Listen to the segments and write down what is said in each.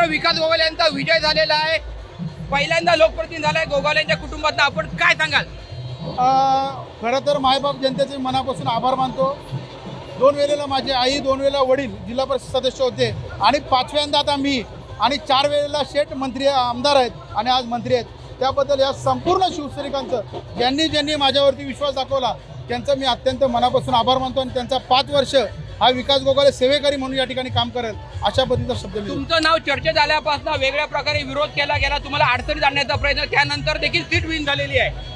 विकास गोगावले यांचा विजय झालेला आहे, पहिल्यांदा लोकप्रतिनिधी झालाय गोगावले यांच्या कुटुंबातला, आपण काय सांगाल? खरं तर मायबाप जनतेचे मनापासून आभार मानतो. 2 वेळेला माझी आई, 2 वेळेला वडील जिल्हा परिषद सदस्य होते आणि 5व्यांदा आता मी, आणि 4 वेळेला शेठ मंत्री आमदार आहेत आणि आज मंत्री आहेत. त्याबद्दल या संपूर्ण शिवसैनिकांचं ज्यांनी माझ्यावरती विश्वास दाखवला त्यांचं मी अत्यंत मनापासून आभार मानतो. आणि त्यांचा 5 वर्ष हा विकास गोगावले सेवेकरी म्हणून या ठिकाणी काम करेल अशा पद्धतीचा शब्द मी. तुमचं नाव चर्चेत आल्यापासून वेगळ्या प्रकारे विरोध केला गेला, तुम्हाला अडचणीत आणण्याचा प्रयत्न, त्यानंतर देखील सीट विन झालेली आहे.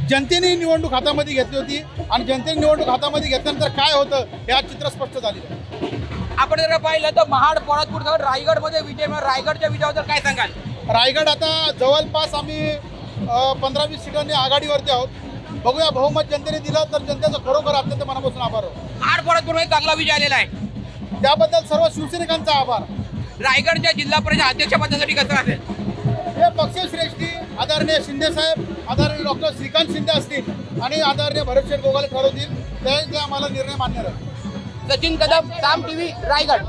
जनतेने निवडणूक हातामध्ये घेतली होती आणि जनतेने निवडणूक हातामध्ये घेतल्यानंतर काय होतं हे आज चित्र स्पष्ट झालेलं आहे. आपण जर पाहिलं तर महाड, परतपूर, रायगडमध्ये विजय, रायगडच्या विजयाबद्दल काय सांगाल? रायगड आता जवळपास आम्ही 15-20 सीटांनी आघाडीवरती आहोत. बघूया, बहुमत जनतेने दिलं तर जनतेचं खरोखर अत्यंत मनापासून आभार आहे. महाड, परतपूरमध्ये चांगला विजय आलेला आहे, त्याबद्दल सर्व शिवसैनिकांचा आभार. रायगडच्या जिल्हा परिषद अध्यक्षपदासाठी कसं असेल? हे पक्षश्रेष्ठी आदरणीय शिंदेसाहेब, आदरणीय डॉक्टर श्रीकांत शिंदे असतील आणि आदरणीय भरतशेठ गोगावले ठरवतील, ते आम्हाला निर्णय मान्य राहील. सचिन कदम, साम टीव्ही, रायगड.